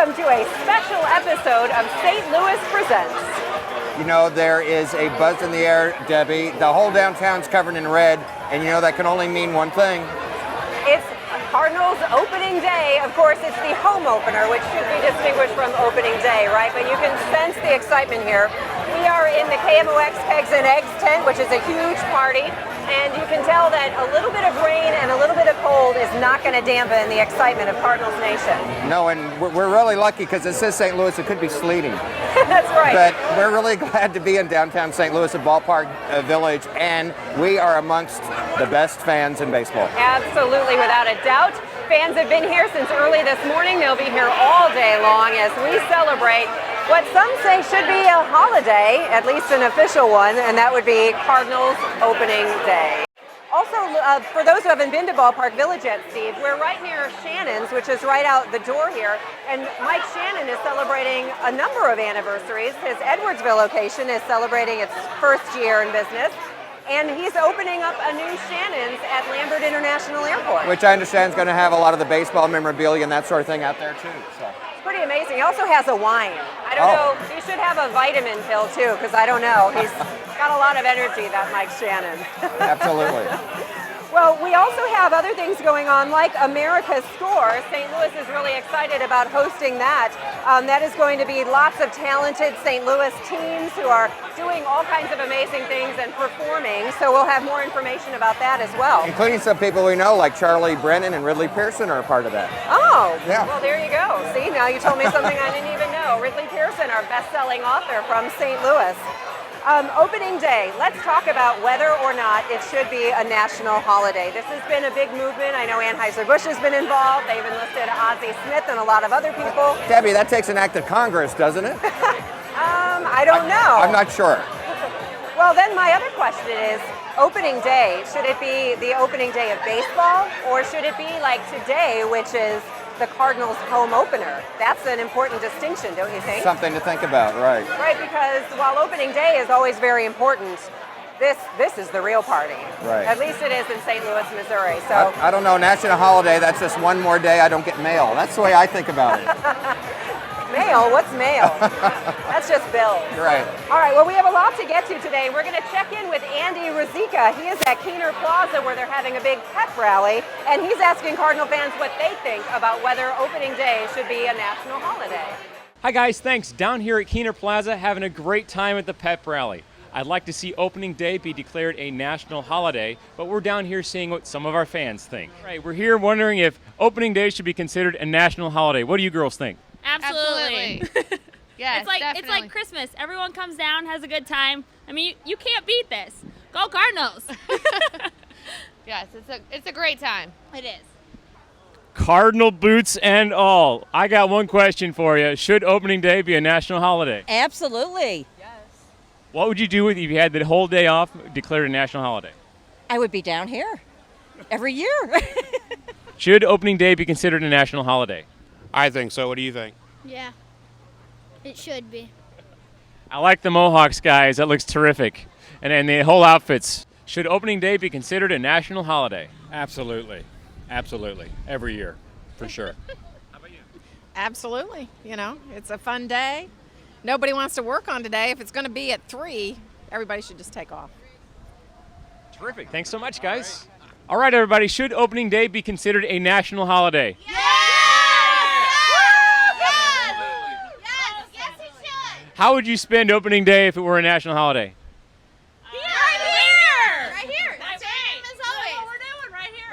welcome to a special episode of St. Louis Presents. You know, there is a buzz in the air, Debbie. The whole downtown's covered in red, and you know that can only mean one thing. It's Cardinals Opening Day. Of course, it's the home opener, which should be distinguished from Opening Day, right? But you can sense the excitement here. We are in the KMOX Kegs and Eggs tent, which is a huge party. And you can tell that a little bit of rain and a little bit of cold is not going to dampen the excitement of Cardinals Nation. No, and we're really lucky because it says St. Louis. It could be sleeting. That's right. But we're really glad to be in downtown St. Louis at Ballpark Village, and we are amongst the best fans in baseball. Absolutely, without a doubt. Fans have been here since early this morning. They'll be here all day long as we celebrate what some say should be a holiday, at least an official one, and that would be Cardinals Opening Day. Also, for those who haven't been to Ballpark Village yet, Steve, we're right near Shannon's, which is right out the door here, and Mike Shannon is celebrating a number of anniversaries. His Edwardsville location is celebrating its first year in business, and he's opening up a new Shannon's at Lambert International Airport. Which I understand is going to have a lot of the baseball memorabilia and that sort of thing out there too. So. Pretty amazing. He also has a wine. I don't know. He should have a vitamin pill too, because I don't know. He's got a lot of energy, that Mike Shannon. Absolutely. Well, we also have other things going on, like America's Score. St. Louis is really excited about hosting that. That is going to be lots of talented St. Louis teams who are doing all kinds of amazing things and performing. So we'll have more information about that as well. Including some people we know, like Charlie Brennan and Ridley Pearson are a part of that. Oh, yeah. Well, there you go. See, now you told me something I didn't even know. Ridley Pearson, our best-selling author from St. Louis. Opening Day, let's talk about whether or not it should be a national holiday. This has been a big movement. I know Anheuser-Busch has been involved. They've enlisted Ozzie Smith and a lot of other people. Debbie, that takes an act of Congress, doesn't it? I don't know. I'm not sure. Well, then my other question is, opening day, should it be the opening day of baseball, or should it be like today, which is the Cardinals home opener? That's an important distinction, don't you think? Something to think about, right. Right, because while opening day is always very important, this is the real party. Right. At least it is in St. Louis, Missouri. So I don't know, national holiday, that's just one more day I don't get mail. That's the way I think about it. Mail? What's mail? That's just bills. Right. All right, well, we have a lot to get to today. We're going to check in with Andy Ruzicka. He is at Keener Plaza where they're having a big pep rally, and he's asking Cardinal fans what they think about whether opening day should be a national holiday. Hi guys, thanks. Down here at Keener Plaza having a great time at the pep rally. I'd like to see opening day be declared a national holiday, but we're down here seeing what some of our fans think. Right, we're here wondering if opening day should be considered a national holiday. What do you girls think? Absolutely. Yes, it's like Christmas. Everyone comes down, has a good time. I mean, you can't beat this. Go Cardinals. Yes, it's a great time. It is. Cardinal boots and all. I got one question for you. Should opening day be a national holiday? Absolutely. What would you do if you had the whole day off declared a national holiday? I would be down here every year. Should opening day be considered a national holiday? I think so. What do you think? Yeah, it should be. I like the Mohawks, guys. That looks terrific. And the whole outfits. Should opening day be considered a national holiday? Absolutely. Absolutely. Every year, for sure. How about you? Absolutely. You know, it's a fun day. Nobody wants to work on today. If it's going to be at 3, everybody should just take off. Terrific. Thanks so much, guys. All right, everybody. Should opening day be considered a national holiday? Yeah! How would you spend opening day if it were a national holiday? Right here. That's same as always. What we're doing right here.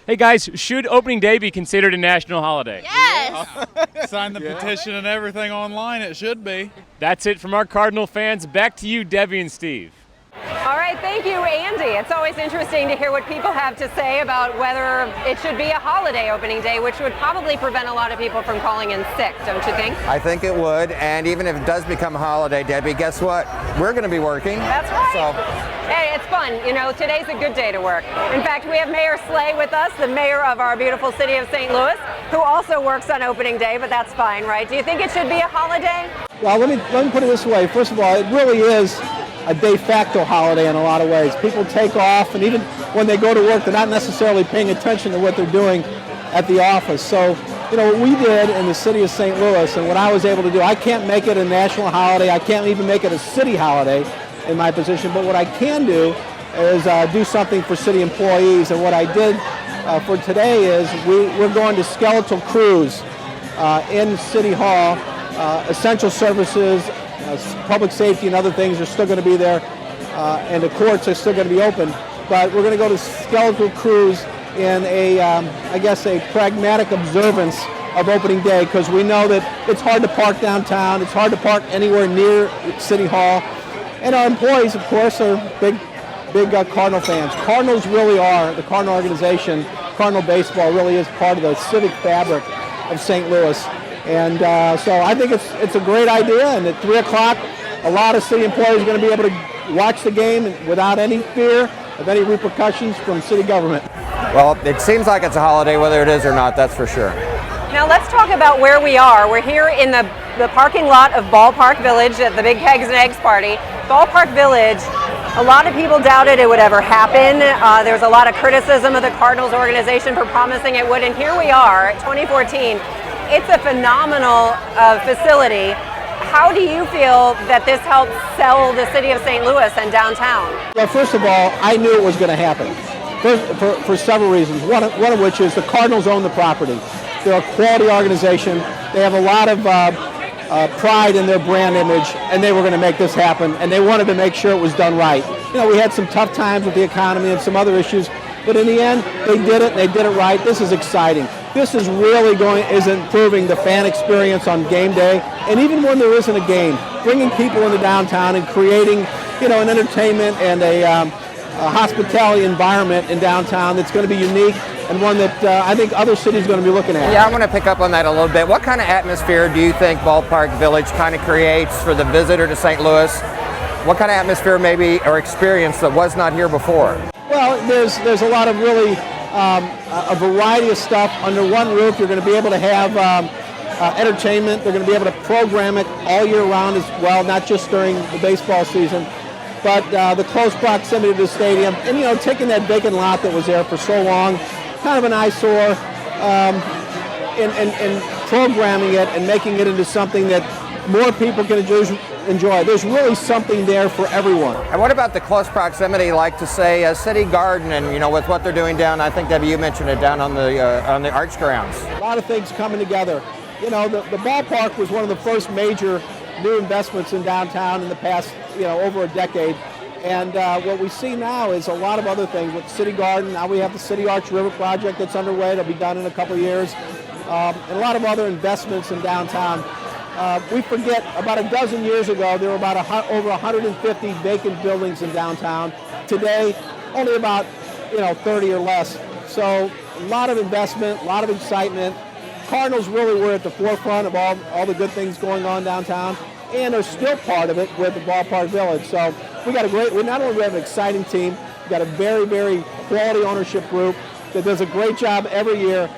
Hey, guys, should opening day be considered a national holiday? Yes. Sign the petition and everything online. It should be. That's it from our Cardinal fans. Back to you, Debbie and Steve. All right, thank you, Andy. It's always interesting to hear what people have to say about whether it should be a holiday opening day, which would probably prevent a lot of people from calling in sick, don't you think? I think it would, and even if it does become a holiday, Debbie, guess what? We're going to be working. That's right. So. Hey, it's fun. You know, today's a good day to work. In fact, we have Mayor Slay with us, the mayor of our beautiful city of St. Louis, who also works on opening day, but that's fine, right? Do you think it should be a holiday? Well, let me put it this way. First of all, it really is a de facto holiday in a lot of ways. People take off, and even when they go to work, they're not necessarily paying attention to what they're doing at the office. So what we did in the city of St. Louis and what I was able to do, I can't make it a national holiday. I can't even make it a city holiday in my position. But what I can do is do something for city employees. And what I did for today is we're going to skeletal crews in City Hall. Essential services, public safety and other things are still going to be there. And the courts are still going to be open. But we're going to go to skeletal crews in I guess a pragmatic observance of opening day, because we know that it's hard to park downtown, it's hard to park anywhere near City Hall, and our employees, of course, are big Cardinal fans. Cardinals really are, the Cardinal organization, Cardinal baseball really is part of the civic fabric of St. Louis, and so I think it's a great idea, and at 3 o'clock, a lot of city employees are going to be able to watch the game without any fear of any repercussions from city government. Well, it seems like it's a holiday, whether it is or not, that's for sure. Now let's talk about where we are. We're here in the parking lot of Ballpark Village at the big Kegs and Eggs party. Ballpark Village, a lot of people doubted it would ever happen. There was a lot of criticism of the Cardinals organization for promising it would, and here we are, 2014. It's a phenomenal facility. How do you feel that this helps sell the city of St. Louis and downtown? Well, first of all, I knew it was going to happen for several reasons. One of which is the Cardinals own the property. They're a quality organization. They have a lot of pride in their brand image, and they were going to make this happen, and they wanted to make sure it was done right. We had some tough times with the economy and some other issues, but in the end, they did it, and they did it right. This is exciting. This is really improving the fan experience on game day, and even when there isn't a game, bringing people into downtown and creating, an entertainment and a hospitality environment in downtown that's going to be unique and one that I think other cities are going to be looking at. Yeah, I want to pick up on that a little bit. What kind of atmosphere do you think Ballpark Village kind of creates for the visitor to St. Louis? What kind of atmosphere maybe or experience that was not here before? Well, there's a lot of really a variety of stuff under one roof. You're going to be able to have entertainment. They're going to be able to program it all year round as well, not just during the baseball season. But the close proximity to the stadium, and taking that vacant lot that was there for so long, kind of an eyesore, and programming it and making it into something that more people can enjoy. There's really something there for everyone. And what about the close proximity, like to say City Garden, and with what they're doing down? I think Debbie, you mentioned it down on the Arch grounds. A lot of things coming together. The ballpark was one of the first major new investments in downtown in the past, over a decade. And what we see now is a lot of other things with City Garden. Now we have the City Arch River project that's underway. That'll be done in a couple of years. And a lot of other investments in downtown. We forget, about a dozen years ago, there were about over 150 vacant buildings in downtown. Today, only about 30 or less. So a lot of investment, a lot of excitement. Cardinals really were at the forefront of all the good things going on downtown, and are still part of it with the Ballpark Village. So we not only have an exciting team, we got a very, very quality ownership group that does a great job every year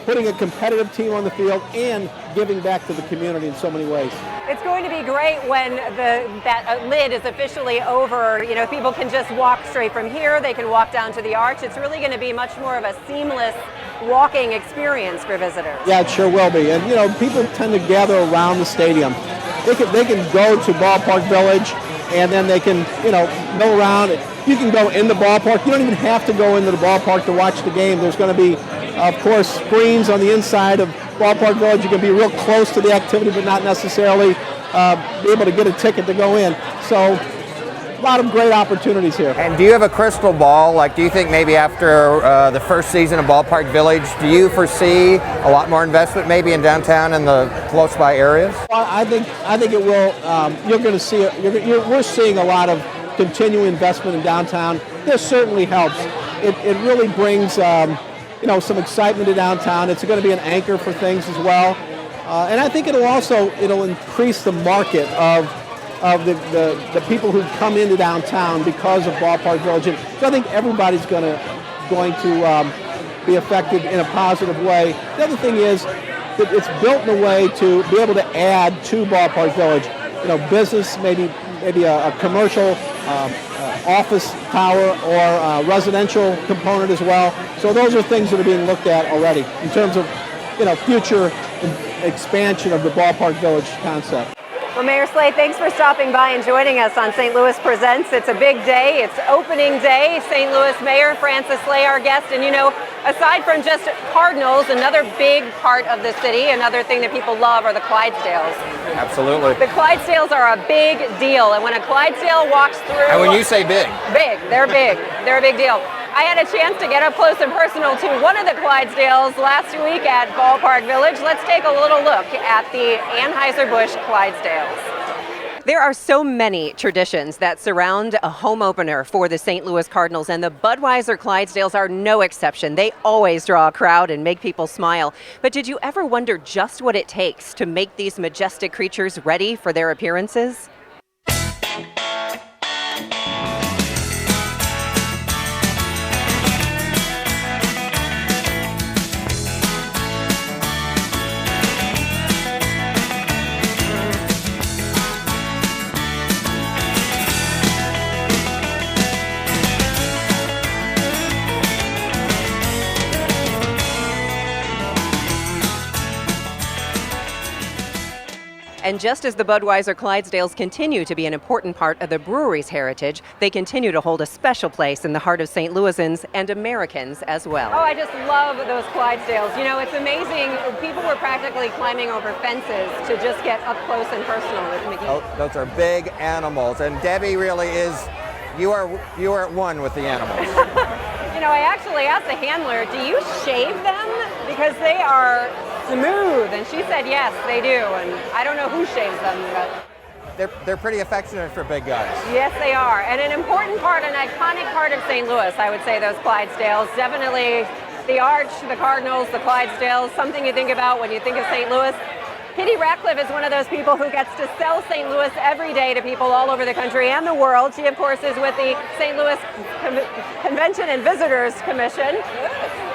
putting a competitive team on the field and giving back to the community in so many ways. It's going to be great when that lid is officially over. People can just walk straight from here. They can walk down to the Arch. It's really going to be much more of a seamless walking experience for visitors. Yeah, it sure will be. And people tend to gather around the stadium. They can go to Ballpark Village, and then they can go around. You can go in the ballpark. You don't even have to go into the ballpark to watch the game. There's going to be, of course, screens on the inside of Ballpark Village. You can be real close to the activity, but not necessarily be able to get a ticket to go in. So a lot of great opportunities here. And do you have a crystal ball? Do you think maybe after the first season of Ballpark Village, do you foresee a lot more investment maybe in downtown and the close by areas? Well, I think it will. You're going to see it. We're seeing a lot of continuing investment in downtown. This certainly helps. It really brings some excitement to downtown. It's going to be an anchor for things as well, and I think it'll increase the market of the people who come into downtown because of Ballpark Village. And so I think everybody's going to be affected in a positive way. The other thing is that it's built in a way to be able to add to Ballpark Village, business, maybe a commercial office tower or residential component as well. So those are things that are being looked at already in terms of future expansion of the Ballpark Village concept. Well, Mayor Slay, thanks for stopping by and joining us on St. Louis Presents. It's a big day. It's opening day. St. Louis Mayor Francis Slay, our guest. And aside from just Cardinals, another big part of the city, another thing that people love are the Clydesdales. Absolutely. The Clydesdales are a big deal. And when a Clydesdale walks through... And when you say big. Big. They're big. They're a big deal. I had a chance to get up close and personal to one of the Clydesdales last week at Ballpark Village. Let's take a little look at the Anheuser-Busch Clydesdales. There are so many traditions that surround a home opener for the St. Louis Cardinals, and the Budweiser Clydesdales are no exception. They always draw a crowd and make people smile. But did you ever wonder just what it takes to make these majestic creatures ready for their appearances? And just as the Budweiser Clydesdales continue to be an important part of the brewery's heritage, they continue to hold a special place in the heart of St. Louisans and Americans as well. Oh, I just love those Clydesdales. It's amazing. People were practically climbing over fences to just get up close and personal with Mickey. Oh, those are big animals, and Debbie really is. You are at one with the animals. I actually asked the handler, do you shave them? Because they are smooth. And she said, yes, they do. And I don't know who shaves them, but they're pretty affectionate for big guys. Yes, they are. And an important part, an iconic part of St. Louis, I would say, those Clydesdales. Definitely the Arch, the Cardinals, the Clydesdales, something you think about when you think of St. Louis. Kitty Ratcliffe is one of those people who gets to sell St. Louis every day to people all over the country and the world. She, of course, is with the St. Louis Convention and Visitors Commission.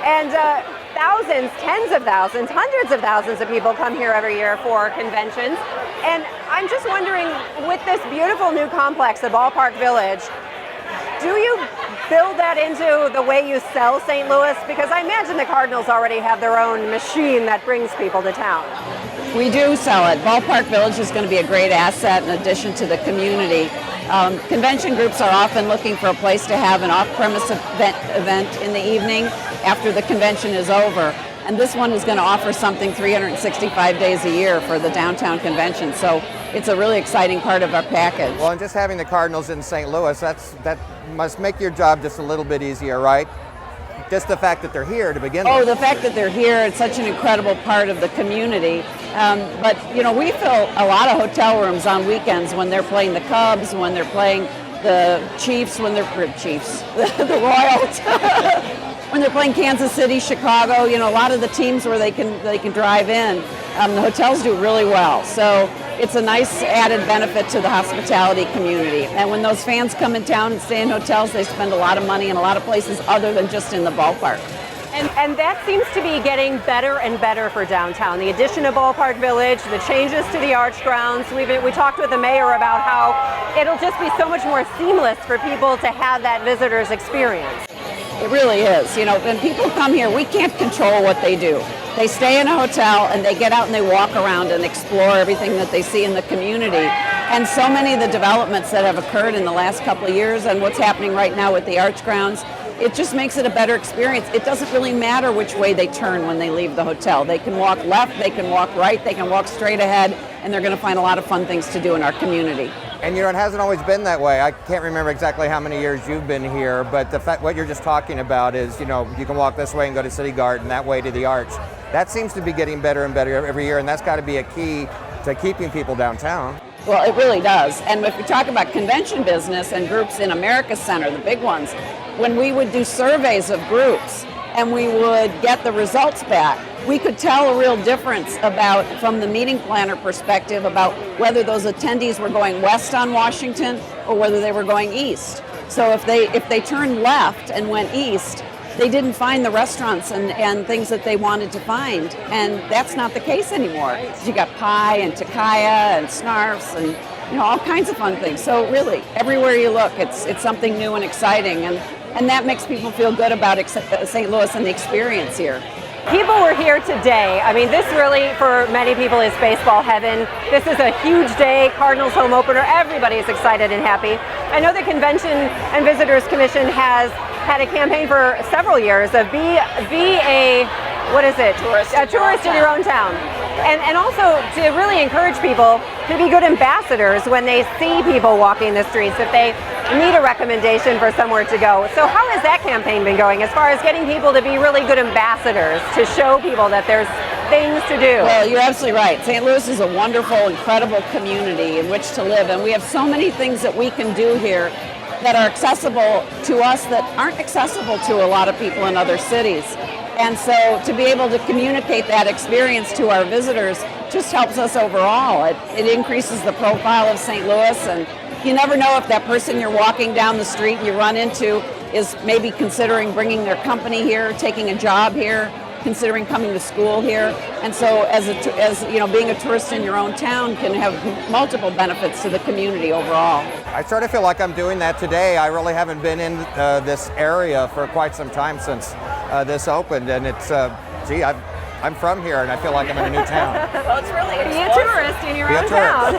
And thousands, tens of thousands, hundreds of thousands of people come here every year for conventions. And I'm just wondering, with this beautiful new complex, the Ballpark Village, do you build that into the way you sell St. Louis? Because I imagine the Cardinals already have their own machine that brings people to town. We do sell it. Ballpark Village is going to be a great asset in addition to the community. Convention groups are often looking for a place to have an off-premise event in the evening after the convention is over. And this one is going to offer something 365 days a year for the downtown convention. So it's a really exciting part of our package. Well, and just having the Cardinals in St. Louis, that must make your job just a little bit easier, right? Just the fact that they're here to begin with. Oh, the fact that they're here, it's such an incredible part of the community. But we fill a lot of hotel rooms on weekends when they're playing the Cubs, when they're playing the Chiefs, the Royals, when they're playing Kansas City, Chicago, a lot of the teams where they can drive in. The hotels do really well. So it's a nice added benefit to the hospitality community. And when those fans come in town and stay in hotels, they spend a lot of money in a lot of places other than just in the ballpark. And that seems to be getting better and better for downtown. The addition of Ballpark Village, the changes to the Arch grounds. We talked with the mayor about how it'll just be so much more seamless for people to have that visitor's experience. It really is. When people come here, we can't control what they do. They stay in a hotel and they get out and they walk around and explore everything that they see in the community. And so many of the developments that have occurred in the last couple of years and what's happening right now with the Arch grounds, it just makes it a better experience. It doesn't really matter which way they turn when they leave the hotel. They can walk left, they can walk right, they can walk straight ahead, and they're going to find a lot of fun things to do in our community. And it hasn't always been that way. I can't remember exactly how many years you've been here, but the fact what you're just talking about is, you can walk this way and go to City Garden, that way to the Arch. That seems to be getting better and better every year, and that's got to be a key to keeping people downtown. Well, it really does. And if we talk about convention business and groups in America Center, the big ones, when we would do surveys of groups and we would get the results back, we could tell a real difference from the meeting planner perspective about whether those attendees were going west on Washington or whether they were going east. So if they turned left and went east, they didn't find the restaurants and things that they wanted to find. And that's not the case anymore. You got pie and takaya and snarfs and all kinds of fun things. So really, everywhere you look, it's something new and exciting. And that makes people feel good about St. Louis and the experience here. People were here today. I mean, this really, for many people, is baseball heaven. This is a huge day, Cardinals home opener. Everybody is excited and happy. I know the Convention and Visitors Commission has had a campaign for several years of be a tourist in your own town. And also to really encourage people to be good ambassadors when they see people walking the streets, if they need a recommendation for somewhere to go. So how has that campaign been going as far as getting people to be really good ambassadors, to show people that there's things to do? Well, you're absolutely right. St. Louis is a wonderful, incredible community in which to live, and we have so many things that we can do here that are accessible to us that aren't accessible to a lot of people in other cities. And so to be able to communicate that experience to our visitors just helps us overall. It increases the profile of St. Louis, and you never know if that person you're walking down the street and you run into is maybe considering bringing their company here, taking a job here, considering coming to school here. And so as you know, being a tourist in your own town can have multiple benefits to the community overall. I sort of feel like I'm doing that today. I really haven't been in this area for quite some time since this opened, and it's, I'm from here, and I feel like I'm in a new town. Well, it's really be a tourist in your own town.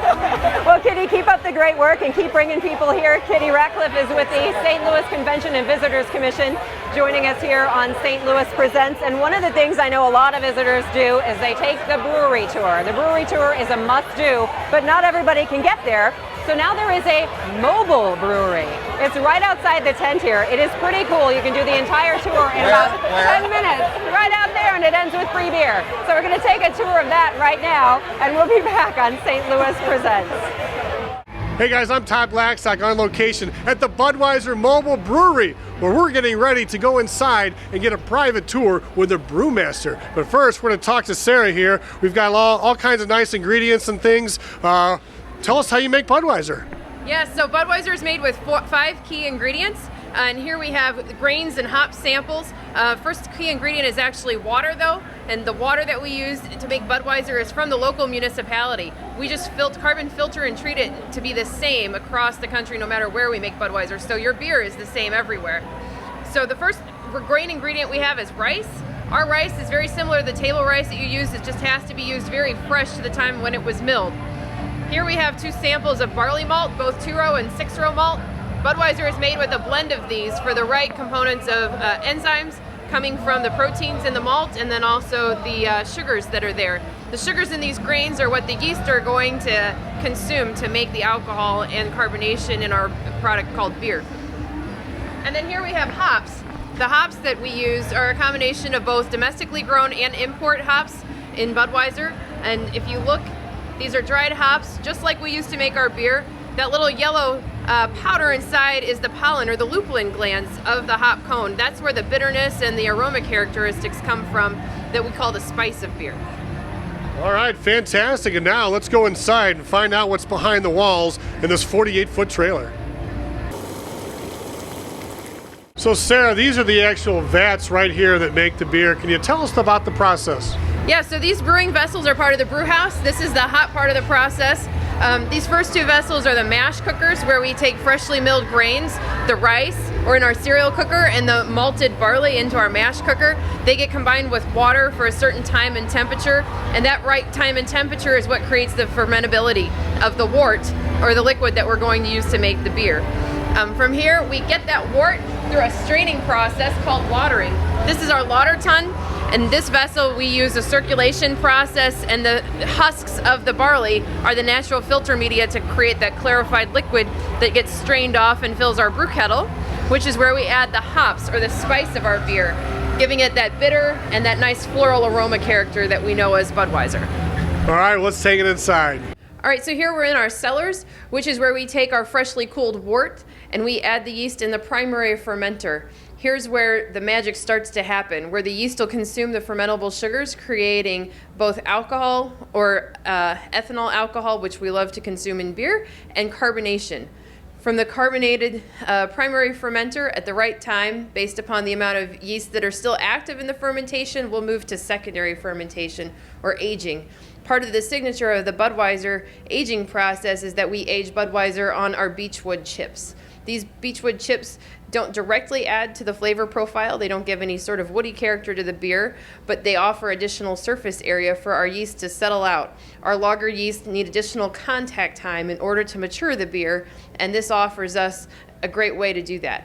Well, Kitty, keep up the great work and keep bringing people here. Kitty Ratcliffe is with the St. Louis Convention and Visitors Commission, joining us here on St. Louis Presents. And one of the things I know a lot of visitors do is they take the brewery tour. The brewery tour is a must-do, but not everybody can get there. So now there is a mobile brewery. It's right outside the tent here. It is pretty cool. You can do the entire tour in about 10 minutes. Right out there, and it ends with free beer. So we're going to take a tour of that right now, and we'll be back on St. Louis Presents. Hey guys, I'm Todd Blackstock on location at the Budweiser Mobile Brewery, where we're getting ready to go inside and get a private tour with the brewmaster. But first, we're going to talk to Sarah here. We've got all kinds of nice ingredients and things. Tell us how you make Budweiser. Yeah, so Budweiser is made with 5 key ingredients. And here we have grains and hop samples. First key ingredient is actually water though, and the water that we use to make Budweiser is from the local municipality. We just carbon filter and treat it to be the same across the country no matter where we make Budweiser, so your beer is the same everywhere. So the first grain ingredient we have is rice. Our rice is very similar to the table rice that you use. It just has to be used very fresh to the time when it was milled. Here we have 2 samples of barley malt, both 2-row and 6-row malt. Budweiser is made with a blend of these for the right components of enzymes coming from the proteins in the malt, and then also the sugars that are there. The sugars in these grains are what the yeast are going to consume to make the alcohol and carbonation in our product called beer. And then here we have hops. The hops that we use are a combination of both domestically grown and import hops in Budweiser. And if you look, these are dried hops, just like we used to make our beer. That little yellow powder inside is the pollen or the lupulin glands of the hop cone. That's where the bitterness and the aroma characteristics come from that we call the spice of beer. All right, fantastic. And now let's go inside and find out what's behind the walls in this 48-foot trailer. So Sarah, these are the actual vats right here that make the beer. Can you tell us about the process? Yeah, so these brewing vessels are part of the brew house. This is the hot part of the process. These first 2 vessels are the mash cookers, where we take freshly milled grains, the rice, or in our cereal cooker, and the malted barley into our mash cooker. They get combined with water for a certain time and temperature, and that right time and temperature is what creates the fermentability of the wort, or the liquid that we're going to use to make the beer. From here, we get that wort through a straining process called lautering. This is our lauter tun. In this vessel, we use a circulation process, and the husks of the barley are the natural filter media to create that clarified liquid that gets strained off and fills our brew kettle, which is where we add the hops or the spice of our beer, giving it that bitter and that nice floral aroma character that we know as Budweiser. All right, let's take it inside. All right, so here we're in our cellars, which is where we take our freshly cooled wort and we add the yeast in the primary fermenter. Here's where the magic starts to happen, where the yeast will consume the fermentable sugars, creating both alcohol or ethanol alcohol, which we love to consume in beer, and carbonation. From the carbonated primary fermenter at the right time, based upon the amount of yeast that are still active in the fermentation, we'll move to secondary fermentation or aging. Part of the signature of the Budweiser aging process is that we age Budweiser on our beechwood chips. These beechwood chips don't directly add to the flavor profile. They don't give any sort of woody character to the beer, but they offer additional surface area for our yeast to settle out. Our lager yeast need additional contact time in order to mature the beer, and this offers us a great way to do that.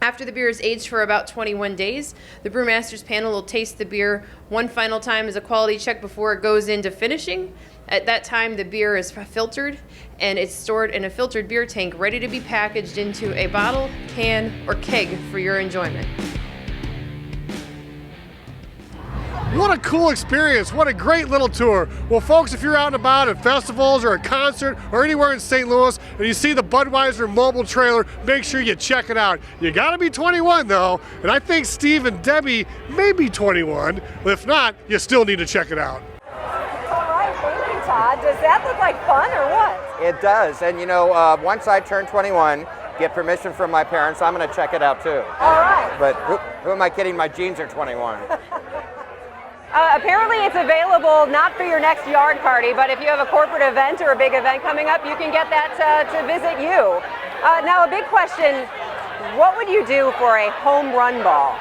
After the beer is aged for about 21 days, the brewmaster's panel will taste the beer one final time as a quality check before it goes into finishing. At that time, the beer is filtered and it's stored in a filtered beer tank ready to be packaged into a bottle, can, or keg for your enjoyment. What a cool experience. What a great little tour. Well, folks, if you're out and about at festivals or a concert or anywhere in St. Louis and you see the Budweiser mobile trailer, make sure you check it out. You got to be 21, though, and I think Steve and Debbie may be 21. If not, you still need to check it out. All right, thank you, Todd. Does that look like fun or what? It does, and you know, once I turn 21, get permission from my parents, I'm going to check it out too. All right. But who am I kidding? My jeans are 21. Apparently it's available not for your next yard party, but if you have a corporate event or a big event coming up, you can get that to visit you. Now a big question, what would you do for a home run ball?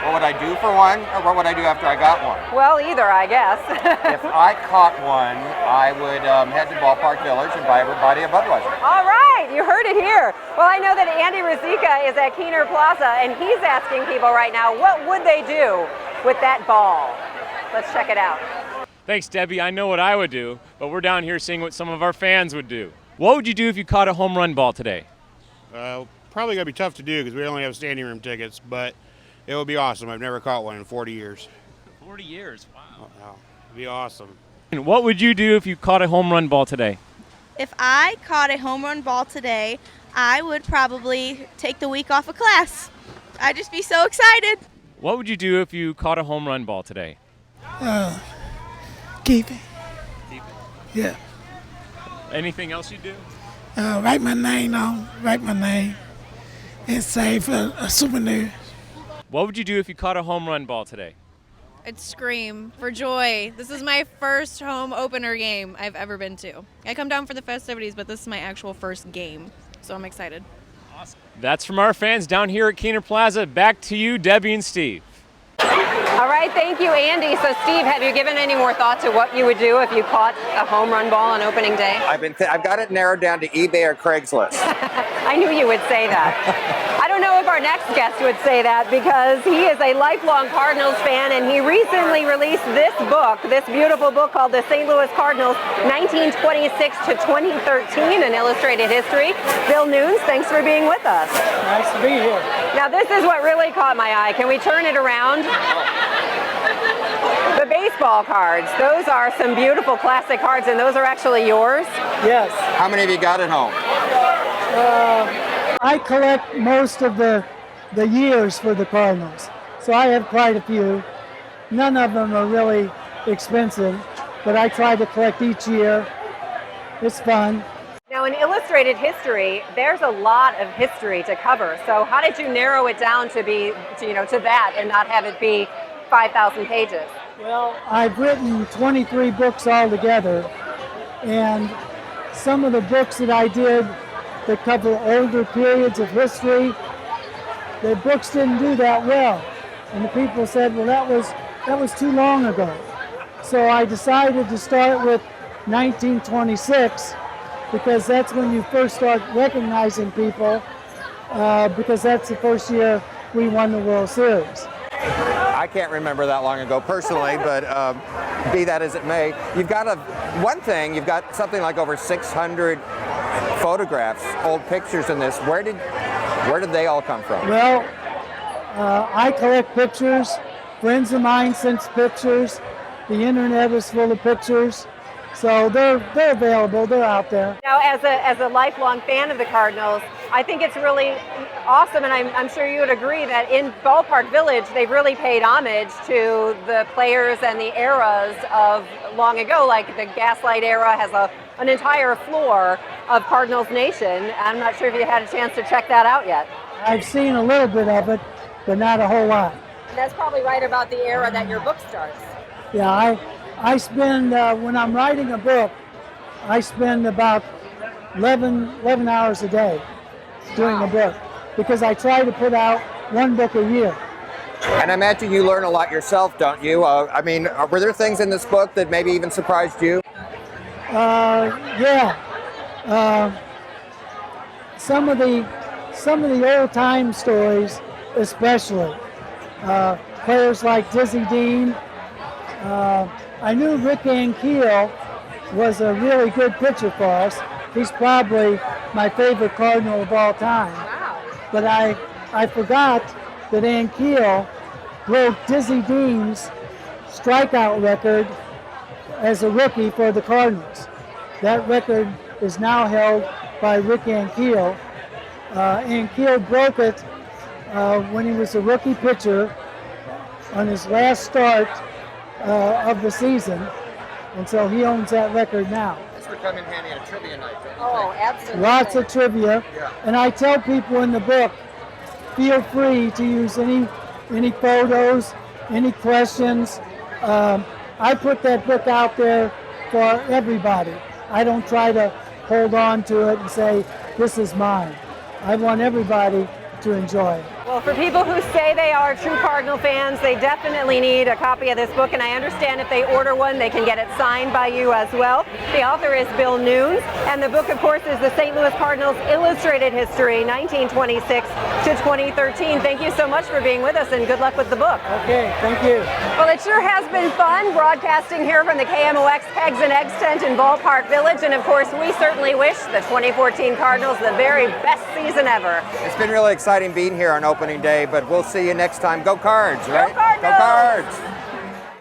What would I do for one, or what would I do after I got one? Well, either, I guess. If I caught one, I would head to Ballpark Village and buy everybody a Budweiser. All right, you heard it here. Well, I know that Andy Ruzicka is at Keener Plaza, and he's asking people right now, what would they do with that ball? Let's check it out. Thanks, Debbie. I know what I would do, but we're down here seeing what some of our fans would do. What would you do if you caught a home run ball today? Probably going to be tough to do because we only have standing room tickets, but it would be awesome. I've never caught one in 40 years. 40 years, wow. It'd be awesome. And what would you do if you caught a home run ball today? If I caught a home run ball today, I would probably take the week off of class. I'd just be so excited. What would you do if you caught a home run ball today? Keep it. Yeah. Anything else you do? Write my name and save a souvenir. What would you do if you caught a home run ball today? I'd scream for joy. This is my first home opener game I've ever been to. I come down for the festivities, but this is my actual first game, so I'm excited. Awesome. That's from our fans down here at Keener Plaza. Back to you, Debbie and Steve. All right, thank you, Andy. So, Steve, have you given any more thought to what you would do if you caught a home run ball on opening day? I've got it narrowed down to eBay or Craigslist. I knew you would say that. I don't know if our next guest would say that because he is a lifelong Cardinals fan, and he recently released this book, this beautiful book called The St. Louis Cardinals 1926 to 2013, an illustrated history. Bill Nunes, thanks for being with us. Nice to be here. Now, this is what really caught my eye. Can we turn it around? The baseball cards, those are some beautiful classic cards, and those are actually yours? Yes. How many have you got at home? I collect most of the years for the Cardinals, so I have quite a few. None of them are really expensive, but I try to collect each year. It's fun. Now, in illustrated history, there's a lot of history to cover. So how did you narrow it down to that and not have it be 5,000 pages? Well, I've written 23 books altogether, and some of the books that I did that cover older periods of history, the books didn't do that well. And the people said, well, that was too long ago. So I decided to start with 1926, because that's when you first start recognizing people, because that's the first year we won the World Series. I can't remember that long ago personally, but be that as it may, you've got something like over 600 photographs, old pictures in this. Where did they all come from? Well, I collect pictures. Friends of mine send pictures. The internet is full of pictures. So they're available, they're out there. Now, as a lifelong fan of the Cardinals, I think it's really awesome, and I'm sure you would agree that in Ballpark Village, they've really paid homage to the players and the eras of long ago. Like the Gaslight era has an entire floor of Cardinals Nation. I'm not sure if you had a chance to check that out yet. I've seen a little bit of it, but not a whole lot. And that's probably right about the era that your book starts. Yeah, I spend, when I'm writing a book, I spend about 11 hours a day. doing a book, because I try to put out one book a year. And I imagine you learn a lot yourself, don't you? I mean, were there things in this book that maybe even surprised you? Yeah. Some of the old time stories, especially players like Dizzy Dean. I knew Rick Ankiel was a really good pitcher for us. He's probably my favorite Cardinal of all time. Wow. But I forgot that Ankiel broke Dizzy Dean's strikeout record as a rookie for the Cardinals. That record is now held by Rick Ankiel. Ankiel broke it when he was a rookie pitcher on his last start of the season, and so he owns that record now. This would come in handy at a trivia night, don't you Oh, think? absolutely. Lots of trivia, Yeah. and I tell people in the book, feel free to use any photos, any questions. I put that book out there for everybody. I don't try to hold on to it and say, this is mine. I want everybody to enjoy it. Well, for people who say they are true Cardinal fans, they definitely need a copy of this book, and I understand if they order one, they can get it signed by you as well. The author is Bill Nunes, and the book, of course, is the St. Louis Cardinals Illustrated History, 1926 to 2013. Thank you so much for being with us, and good luck with the book. Okay, thank you. Well, it sure has been fun broadcasting here from the KMOX Kegs and Eggs tent in Ballpark Village, and of course, we certainly wish the 2014 Cardinals the very best season ever. It's been really exciting being here on opening day, but we'll see you next time. Go Cards, right? Go Cardinals! Go Cards!